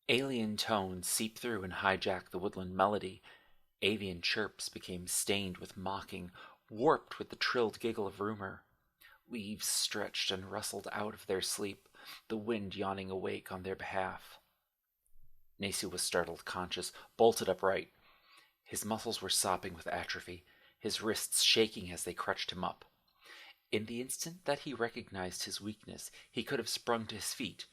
Alien tones seep through and hijack the woodland melody. Avian chirps became stained with mocking, warped with the trilled giggle of rumor. Leaves stretched and rustled out of their sleep, the wind yawning awake on their behalf. Nasu was startled, conscious, bolted upright. His muscles were sopping with atrophy, his wrists shaking as they crutched him up. In the instant that he recognized his weakness, he could have sprung to his feet.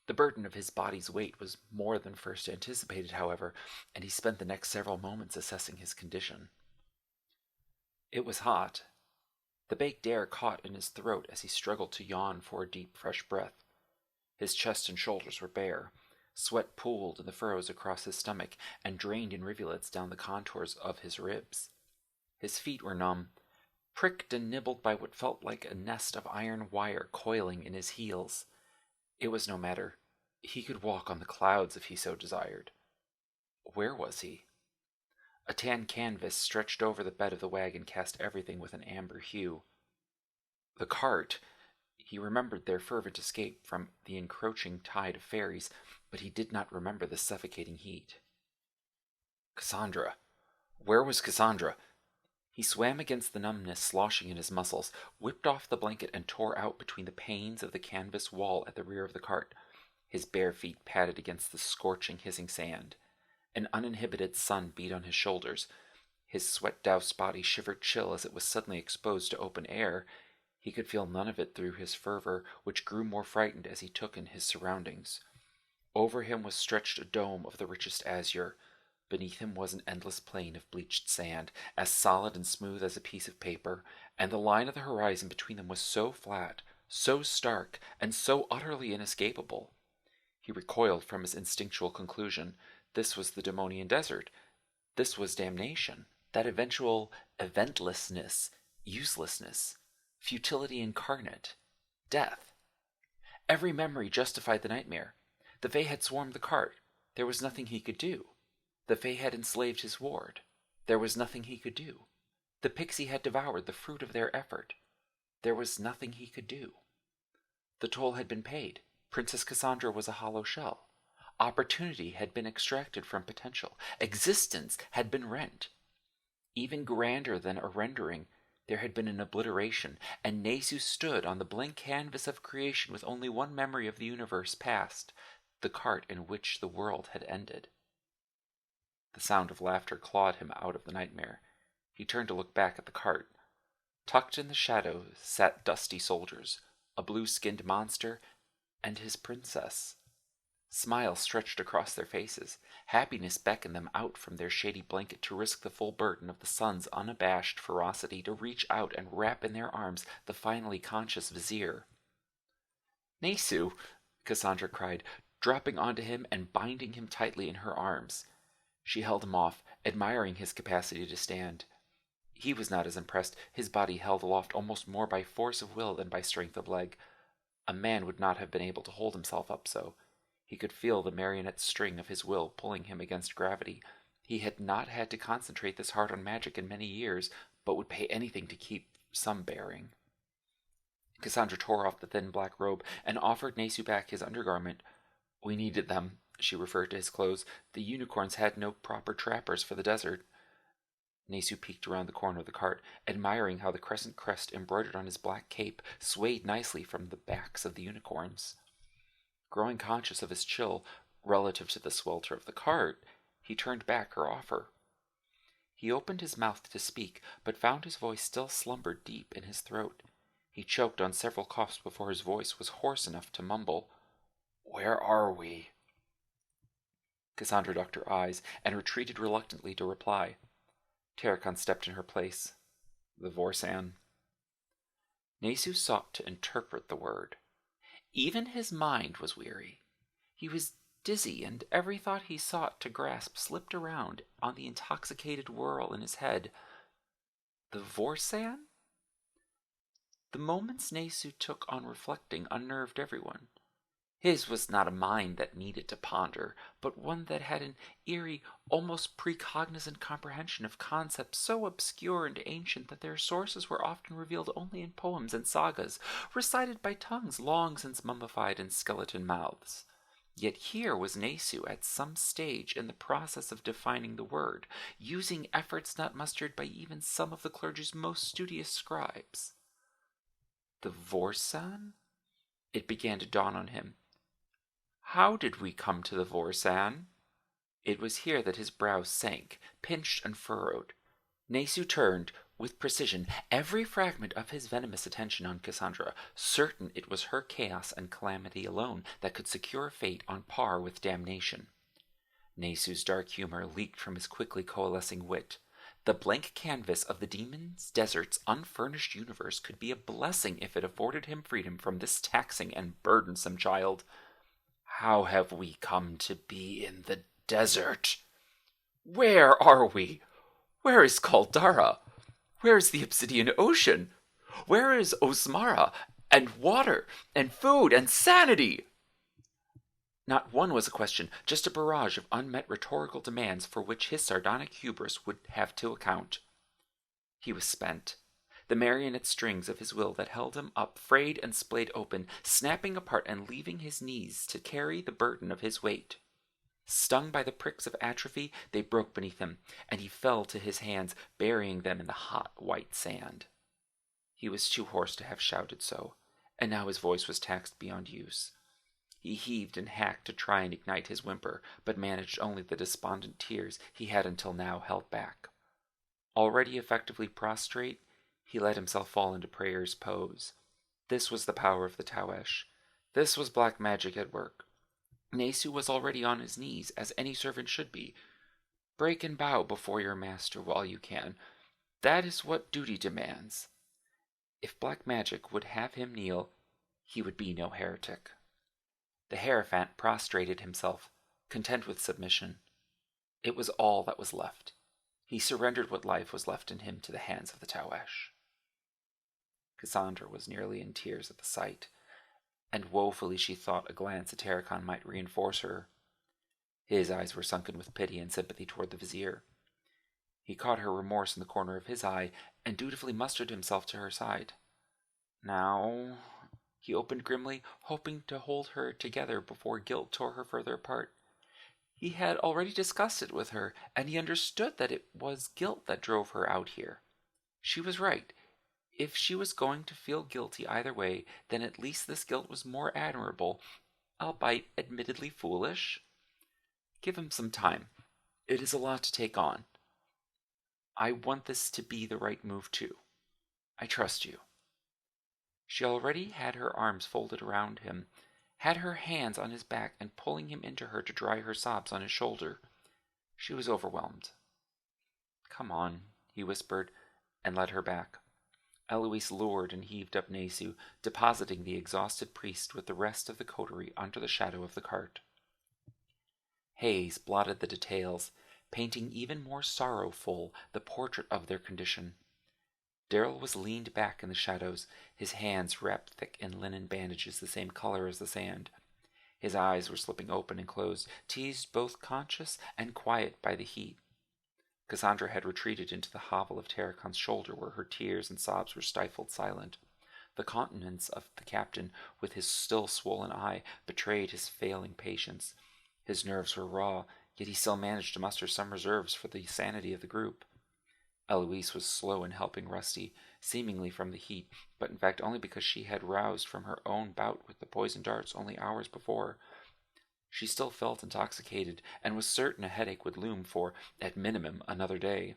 The burden of his body's weight was more than first anticipated, however, and he spent the next several moments assessing his condition. It was hot. The baked air caught in his throat as he struggled to yawn for a deep, fresh breath. His chest and shoulders were bare. Sweat pooled in the furrows across his stomach and drained in rivulets down the contours of his ribs. His feet were numb, pricked and nibbled by what felt like a nest of iron wire coiling in his heels. It was no matter. He could walk on the clouds if he so desired. Where was he? A tan canvas stretched over the bed of the wagon cast everything with an amber hue. The cart! He remembered their fervent escape from the encroaching tide of fairies, but he did not remember the suffocating heat. Cassandra! Where was Cassandra? He swam against the numbness sloshing in his muscles, whipped off the blanket, and tore out between the panes of the canvas wall at the rear of the cart. His bare feet padded against the scorching, hissing sand. An uninhibited sun beat on his shoulders. His sweat-doused body shivered chill as it was suddenly exposed to open air. He could feel none of it through his fervor, which grew more frightened as he took in his surroundings. Over him was stretched a dome of the richest azure. Beneath him was an endless plain of bleached sand, as solid and smooth as a piece of paper, and the line of the horizon between them was so flat, so stark, and so utterly inescapable. He recoiled from his instinctual conclusion. This was the Demonian desert. This was damnation. That eventual eventlessness, uselessness, futility incarnate, death. Every memory justified the nightmare. The Fae had swarmed the cart. There was nothing he could do. The Fae had enslaved his ward. There was nothing he could do. The pixie had devoured the fruit of their effort. There was nothing he could do. The toll had been paid. Princess Cassandra was a hollow shell. Opportunity had been extracted from potential. Existence had been rent. Even grander than a rendering, there had been an obliteration, and Nasu stood on the blank canvas of creation with only one memory of the universe past, the cart in which the world had ended. The sound of laughter clawed him out of the nightmare. He turned to look back at the cart. Tucked in the shadows sat dusty soldiers, a blue-skinned monster, and his princess. Smiles stretched across their faces. Happiness beckoned them out from their shady blanket to risk the full burden of the sun's unabashed ferocity, to reach out and wrap in their arms the finally conscious vizier. Nasu! Cassandra cried, dropping onto him and binding him tightly in her arms. She held him off, admiring his capacity to stand. He was not as impressed, his body held aloft almost more by force of will than by strength of leg. A man would not have been able to hold himself up so. He could feel the marionette string of his will pulling him against gravity. He had not had to concentrate this hard on magic in many years, but would pay anything to keep some bearing. Cassandra tore off the thin black robe and offered Nasu back his undergarment. We needed them, she referred to his clothes. The unicorns had no proper trappers for the desert. Nasu peeked around the corner of the cart, admiring how the crescent crest embroidered on his black cape swayed nicely from the backs of the unicorns. Growing conscious of his chill relative to the swelter of the cart, he turned back her offer. He opened his mouth to speak, but found his voice still slumbered deep in his throat. He choked on several coughs before his voice was hoarse enough to mumble, "Where are we?" Cassandra ducked her eyes and retreated reluctantly to reply. Terracon stepped in her place. The Vorsan. Nasu sought to interpret the word. Even his mind was weary. He was dizzy, and every thought he sought to grasp slipped around on the intoxicated whirl in his head. The Vorsan? The moments Nasu took on reflecting unnerved everyone. His was not a mind that needed to ponder, but one that had an eerie, almost precognizant comprehension of concepts so obscure and ancient that their sources were often revealed only in poems and sagas, recited by tongues long since mummified in skeleton mouths. Yet here was Nesu at some stage in the process of defining the word, using efforts not mustered by even some of the clergy's most studious scribes. The Vorsan? It began to dawn on him. How did we come to the Vorsan? It was here that his brow sank, pinched and furrowed. Nesu turned, with precision, every fragment of his venomous attention on Cassandra, certain it was her chaos and calamity alone that could secure fate on par with damnation. Nesu's dark humor leaked from his quickly coalescing wit. The blank canvas of the demon's desert's unfurnished universe could be a blessing if it afforded him freedom from this taxing and burdensome child. How have we come to be in the desert? Where are we? Where is Caldara? Where is the Obsidian Ocean? Where is Osmara, and water, and food, and sanity? Not one was a question, just a barrage of unmet rhetorical demands for which his sardonic hubris would have to account. He was spent. The marionette strings of his will that held him up frayed and splayed open, snapping apart and leaving his knees to carry the burden of his weight. Stung by the pricks of atrophy, they broke beneath him, and he fell to his hands, burying them in the hot, white sand. He was too hoarse to have shouted so, and now his voice was taxed beyond use. He heaved and hacked to try and ignite his whimper, but managed only the despondent tears he had until now held back. Already effectively prostrate, he let himself fall into prayer's pose. This was the power of the Tawesh. This was black magic at work. Nesu was already on his knees, as any servant should be. Break and bow before your master while you can. That is what duty demands. If black magic would have him kneel, he would be no heretic. The Hierophant prostrated himself, content with submission. It was all that was left. He surrendered what life was left in him to the hands of the Tawesh. Cassandra was nearly in tears at the sight, and woefully she thought a glance at Tarikon might reinforce her. His eyes were sunken with pity and sympathy toward the vizier. He caught her remorse in the corner of his eye, and dutifully mustered himself to her side. Now, he opened grimly, hoping to hold her together before guilt tore her further apart. He had already discussed it with her, and he understood that it was guilt that drove her out here. She was right. If she was going to feel guilty either way, then at least this guilt was more admirable, albeit admittedly foolish. Give him some time. It is a lot to take on. I want this to be the right move, too. I trust you. She already had her arms folded around him, had her hands on his back, and pulling him into her to dry her sobs on his shoulder. She was overwhelmed. Come on, he whispered, and led her back. Eloise lured and heaved up Nesu, depositing the exhausted priest with the rest of the coterie under the shadow of the cart. Haze blotted the details, painting even more sorrowful the portrait of their condition. Darrell was leaned back in the shadows, his hands wrapped thick in linen bandages the same color as the sand. His eyes were slipping open and closed, teased both conscious and quiet by the heat. Cassandra had retreated into the hovel of Tarakon's shoulder, where her tears and sobs were stifled silent. The countenance of the captain, with his still swollen eye, betrayed his failing patience. His nerves were raw, yet he still managed to muster some reserves for the sanity of the group. Eloise was slow in helping Rusty, seemingly from the heat, but in fact only because she had roused from her own bout with the poisoned darts only hours before. She still felt intoxicated, and was certain a headache would loom for, at minimum, another day.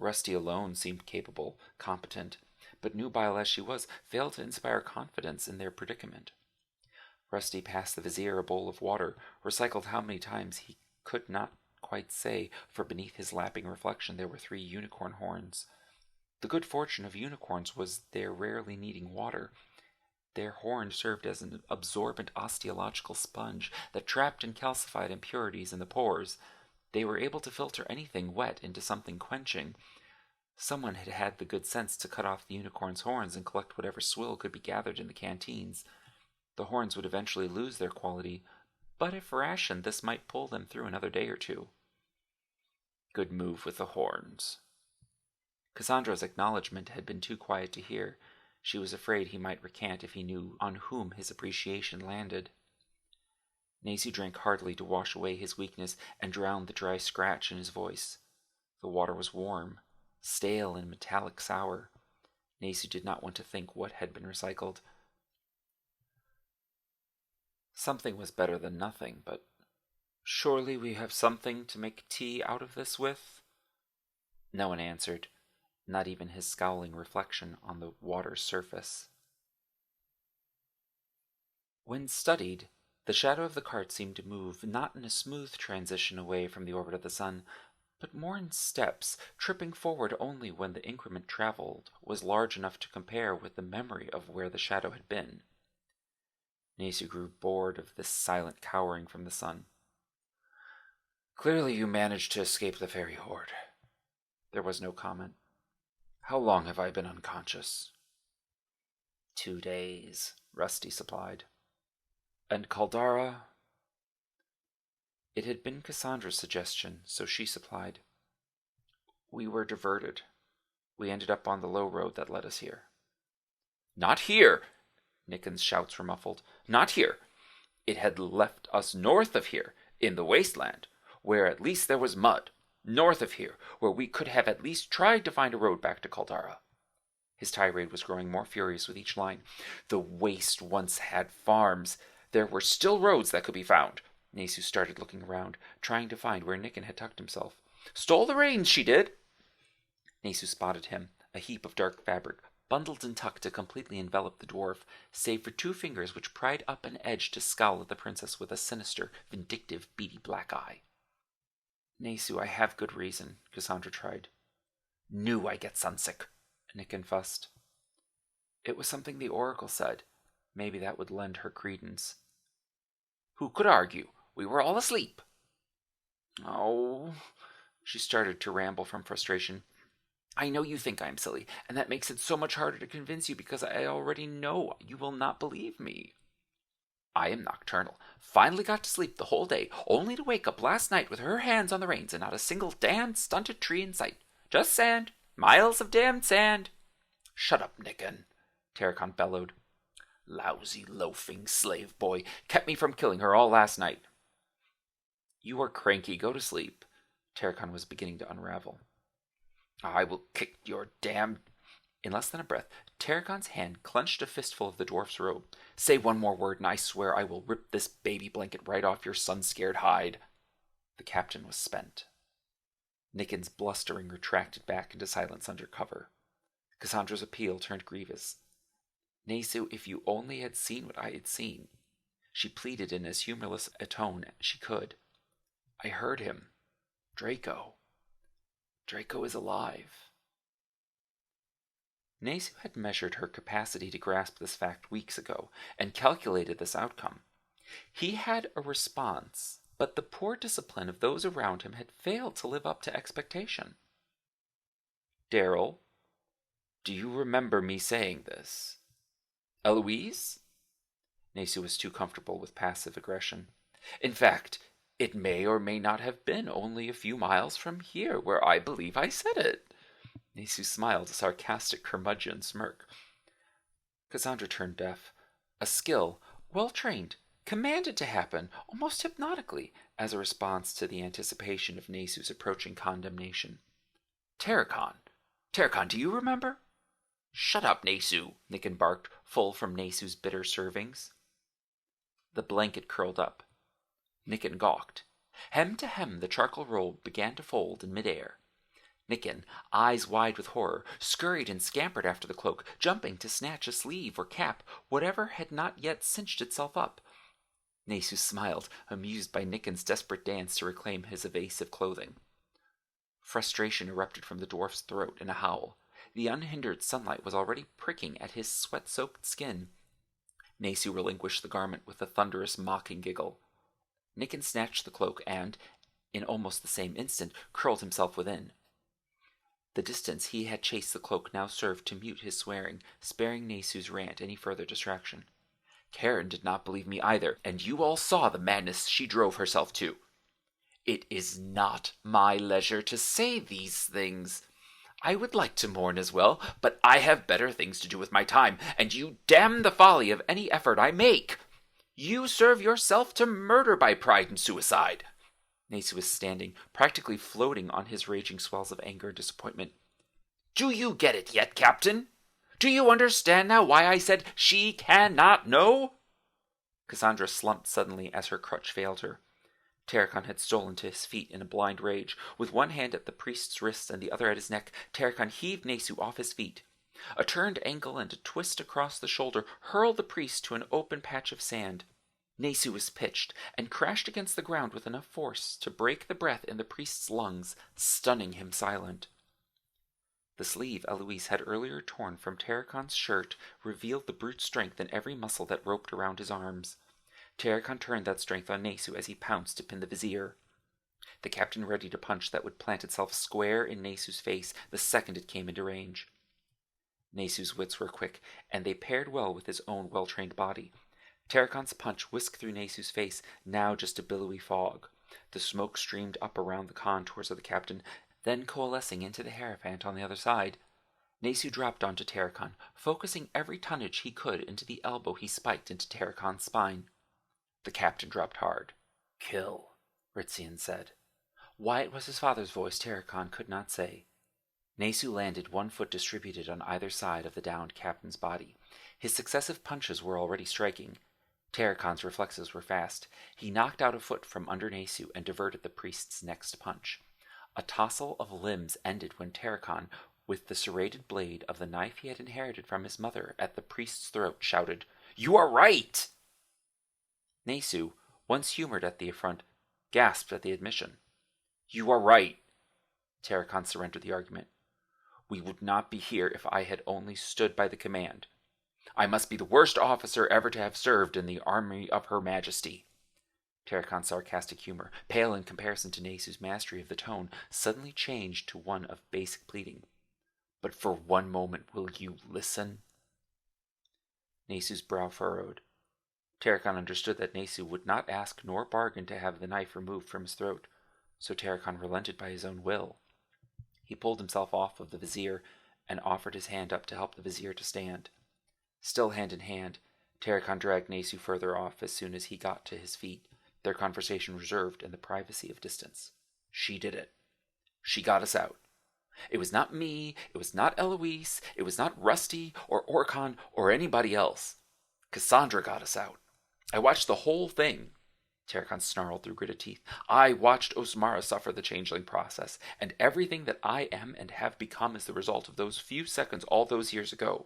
Rusty alone seemed capable, competent, but nubile as she was, failed to inspire confidence in their predicament. Rusty passed the vizier a bowl of water, recycled how many times he could not quite say, for beneath his lapping reflection there were 3 unicorn horns. The good fortune of unicorns was their rarely needing water. Their horn served as an absorbent osteological sponge that trapped and calcified impurities in the pores. They were able to filter anything wet into something quenching. Someone had had the good sense to cut off the unicorn's horns and collect whatever swill could be gathered in the canteens. The horns would eventually lose their quality, but if rationed, this might pull them through another day or 2. Good move with the horns. Cassandra's acknowledgment had been too quiet to hear. She was afraid he might recant if he knew on whom his appreciation landed. Nasu drank heartily to wash away his weakness and drown the dry scratch in his voice. The water was warm, stale and metallic sour. Nasu did not want to think what had been recycled. Something was better than nothing, but surely we have something to make tea out of this with? No one answered, not even his scowling reflection on the water's surface. When studied, the shadow of the cart seemed to move not in a smooth transition away from the orbit of the sun, but more in steps, tripping forward only when the increment traveled was large enough to compare with the memory of where the shadow had been. Nasu grew bored of this silent cowering from the sun. Clearly you managed to escape the fairy horde. There was no comment. How long have I been unconscious? 2 days, Rusty supplied. And Caldara? It had been Cassandra's suggestion, so she supplied. We were diverted. We ended up on the low road that led us here. Not here! Nicken's shouts were muffled. Not here! It had left us north of here, in the wasteland, where at least there was mud. North of here, where we could have at least tried to find a road back to Caldara. His tirade was growing more furious with each line. The waste once had farms. There were still roads that could be found. Nasu started looking around, trying to find where Nicken had tucked himself. Stole the reins, she did! Nasu spotted him, a heap of dark fabric, bundled and tucked to completely envelop the dwarf, save for 2 fingers which pried up an edge to scowl at the princess with a sinister, vindictive, beady black eye. Nasu, I have good reason, Cassandra tried. Knew I get sunsick, Nicken fussed. It was something the oracle said. Maybe that would lend her credence. Who could argue? We were all asleep. Oh, she started to ramble from frustration. I know you think I'm silly, and that makes it so much harder to convince you because I already know you will not believe me. I am nocturnal. Finally got to sleep the whole day, only to wake up last night with her hands on the reins and not a single damned stunted tree in sight. Just sand. Miles of damned sand. Shut up, Nicken, Terracon bellowed. Lousy, loafing slave boy kept me from killing her all last night. You are cranky. Go to sleep. Terracon was beginning to unravel. I will kick your damned... In less than a breath, Terracon's hand clenched a fistful of the dwarf's robe. Say one more word, and I swear I will rip this baby blanket right off your sun-scared hide. The captain was spent. Nicken's blustering retracted back into silence under cover. Cassandra's appeal turned grievous. Nasu, if you only had seen what I had seen. She pleaded in as humorless a tone as she could. I heard him. Draco. Draco is alive. Nasu had measured her capacity to grasp this fact weeks ago, and calculated this outcome. He had a response, but the poor discipline of those around him had failed to live up to expectation. Daryl, do you remember me saying this? Eloise? Nasu was too comfortable with passive aggression. In fact, it may or may not have been only a few miles from here where I believe I said it. Nasu smiled a sarcastic curmudgeon smirk. Cassandra turned deaf. A skill, well-trained, commanded to happen, almost hypnotically, as a response to the anticipation of Nasu's approaching condemnation. Terracon, do you remember? Shut up, Nasu, Nicken barked, full from Nasu's bitter servings. The blanket curled up. Nicken gawked. Hem to hem, the charcoal robe began to fold in midair. Nicken, eyes wide with horror, scurried and scampered after the cloak, jumping to snatch a sleeve or cap, whatever had not yet cinched itself up. Nasu smiled, amused by Nicken's desperate dance to reclaim his evasive clothing. Frustration erupted from the dwarf's throat in a howl. The unhindered sunlight was already pricking at his sweat-soaked skin. Nasu relinquished the garment with a thunderous, mocking giggle. Nicken snatched the cloak and, in almost the same instant, curled himself within. The distance he had chased the cloak now served to mute his swearing, sparing Nasu's rant any further distraction. Karen did not believe me either, and you all saw the madness she drove herself to. It is not my leisure to say these things. I would like to mourn as well, but I have better things to do with my time, and you damn the folly of any effort I make. You serve yourself to murder by pride and suicide. Nesu was standing, practically floating on his raging swells of anger and disappointment. Do you get it yet, Captain? Do you understand now why I said she cannot know? Cassandra slumped suddenly as her crutch failed her. Terracon had stolen to his feet in a blind rage. With one hand at the priest's wrists and the other at his neck, Terracon heaved Nesu off his feet. A turned ankle and a twist across the shoulder hurled the priest to an open patch of sand. Nesu was pitched and crashed against the ground with enough force to break the breath in the priest's lungs, stunning him silent. The sleeve Eloise had earlier torn from Terracon's shirt revealed the brute strength in every muscle that roped around his arms. Terracon turned that strength on Nesu as he pounced to pin the vizier. The captain ready to punch that would plant itself square in Nesu's face the second it came into range. Nesu's wits were quick, and they paired well with his own well-trained body. Terracon's punch whisked through Nesu's face, now just a billowy fog. The smoke streamed up around the contours of the captain, then coalescing into the Hierophant on the other side. Nesu dropped onto Terracon, focusing every tonnage he could into the elbow he spiked into Terracon's spine. The captain dropped hard. Kill, Ritzian said. Why it was his father's voice Terracon could not say. Nesu landed, one foot distributed on either side of the downed captain's body. His successive punches were already striking. Terracon's reflexes were fast. He knocked out a foot from under Nesu and diverted the priest's next punch. A tossle of limbs ended when Terracon, with the serrated blade of the knife he had inherited from his mother at the priest's throat, shouted, You are right! Nesu, once humored at the affront, gasped at the admission. You are right. Terracon surrendered the argument. We would not be here if I had only stood by the command. I must be the worst officer ever to have served in the army of Her Majesty. Terracon's sarcastic humor, pale in comparison to Nesu's mastery of the tone, suddenly changed to one of basic pleading. But for one moment will you listen? Nesu's brow furrowed. Terracon understood that Nesu would not ask nor bargain to have the knife removed from his throat, so Terracon relented by his own will. He pulled himself off of the vizier and offered his hand up to help the vizier to stand. Still hand in hand, Terracon dragged Nesu further off as soon as he got to his feet, their conversation reserved in the privacy of distance. She did it. She got us out. It was not me, it was not Eloise, it was not Rusty or Orkhan or anybody else. Cassandra got us out. I watched the whole thing. Terracon snarled through gritted teeth. I watched Osmara suffer the changeling process, and everything that I am and have become is the result of those few seconds all those years ago.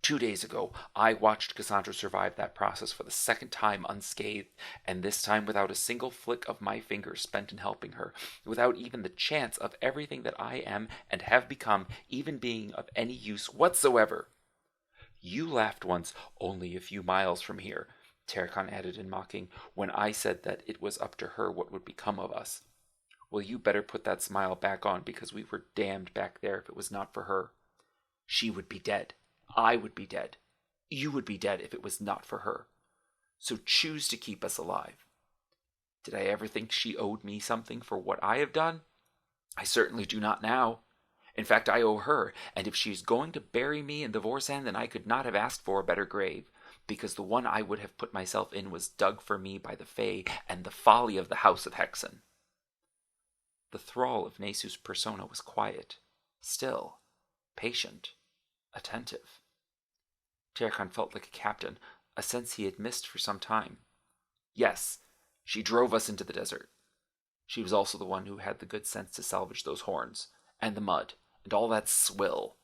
2 days ago, I watched Cassandra survive that process for the second time unscathed, and this time without a single flick of my finger spent in helping her, without even the chance of everything that I am and have become even being of any use whatsoever. You laughed once, only a few miles from here, Terracon added in mocking, when I said that it was up to her what would become of us. Well, you better put that smile back on, because we were damned back there if it was not for her. She would be dead. I would be dead. You would be dead if it was not for her. So choose to keep us alive. Did I ever think she owed me something for what I have done? I certainly do not now. In fact, I owe her, and if she is going to bury me in the Vorsan, then I could not have asked for a better grave, because the one I would have put myself in was dug for me by the Fae and the folly of the House of Hexen. The thrall of Nesu's persona was quiet, still, patient, attentive. Terracon felt like a captain, a sense he had missed for some time. Yes, she drove us into the desert. She was also the one who had the good sense to salvage those horns, and the mud, and all that swill.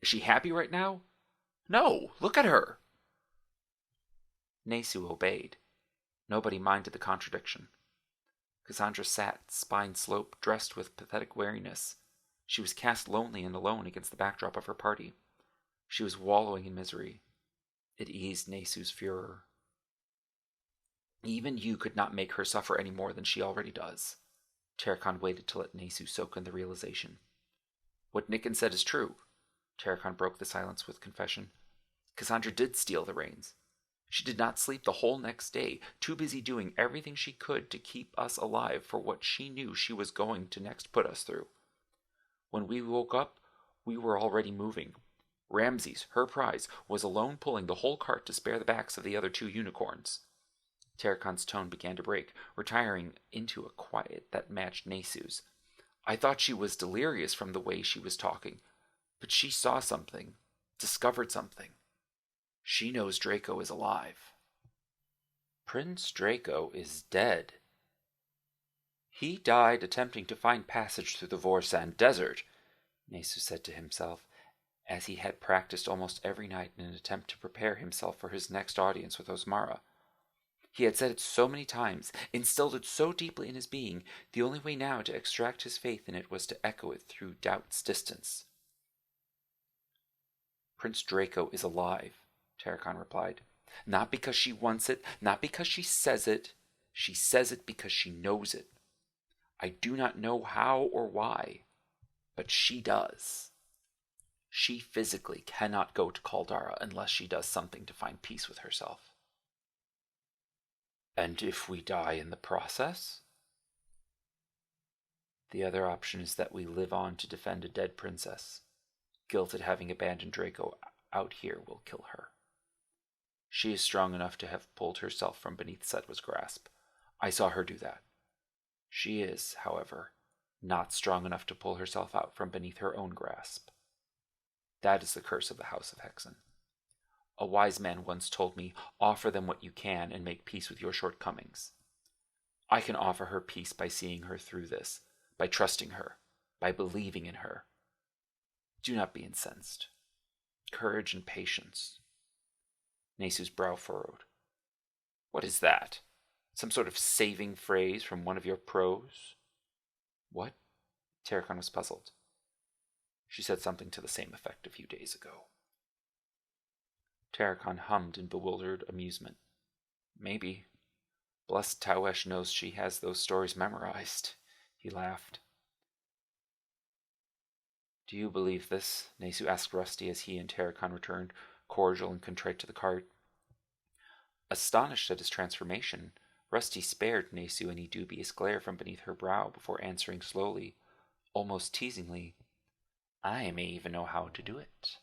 Is she happy right now? No, look at her! Nesu obeyed. Nobody minded the contradiction. Cassandra sat, spine sloped, dressed with pathetic weariness. She was cast lonely and alone against the backdrop of her party. She was wallowing in misery. It eased Nesu's furor. Even you could not make her suffer any more than she already does. Terracon waited to let Nesu soak in the realization. What Nicken said is true. Terracon broke the silence with confession. Cassandra did steal the reins. She did not sleep the whole next day, too busy doing everything she could to keep us alive for what she knew she was going to next put us through. When we woke up, we were already moving, Ramses, her prize, was alone pulling the whole cart to spare the backs of the other two unicorns. Tarakon's tone began to break, retiring into a quiet that matched Nasu's. I thought she was delirious from the way she was talking, but she saw something, discovered something. She knows Draco is alive. Prince Draco is dead. He died attempting to find passage through the Vorsan Desert, Nasu said to himself, as he had practiced almost every night in an attempt to prepare himself for his next audience with Osmara. He had said it so many times, instilled it so deeply in his being, the only way now to extract his faith in it was to echo it through doubt's distance. Prince Draco is alive, Tarakon replied. Not because she wants it, not because she says it. She says it because she knows it. I do not know how or why, but she does. She physically cannot go to Caldara unless she does something to find peace with herself. And if we die in the process? The other option is that we live on to defend a dead princess. Guilt at having abandoned Draco out here will kill her. She is strong enough to have pulled herself from beneath Setwa's grasp. I saw her do that. She is, however, not strong enough to pull herself out from beneath her own grasp. That is the curse of the House of Hexen. A wise man once told me, offer them what you can and make peace with your shortcomings. I can offer her peace by seeing her through this, by trusting her, by believing in her. Do not be incensed. Courage and patience. Nasu's brow furrowed. What is that? Some sort of saving phrase from one of your prose? What? Tarakon was puzzled. She said something to the same effect a few days ago. Tarakon hummed in bewildered amusement. Maybe. Blessed Tawesh knows she has those stories memorized. He laughed. Do you believe this? Nasu asked Rusty as he and Tarakon returned, cordial and contrite to the cart. Astonished at his transformation, Rusty spared Nasu any dubious glare from beneath her brow before answering slowly, almost teasingly, I may even know how to do it.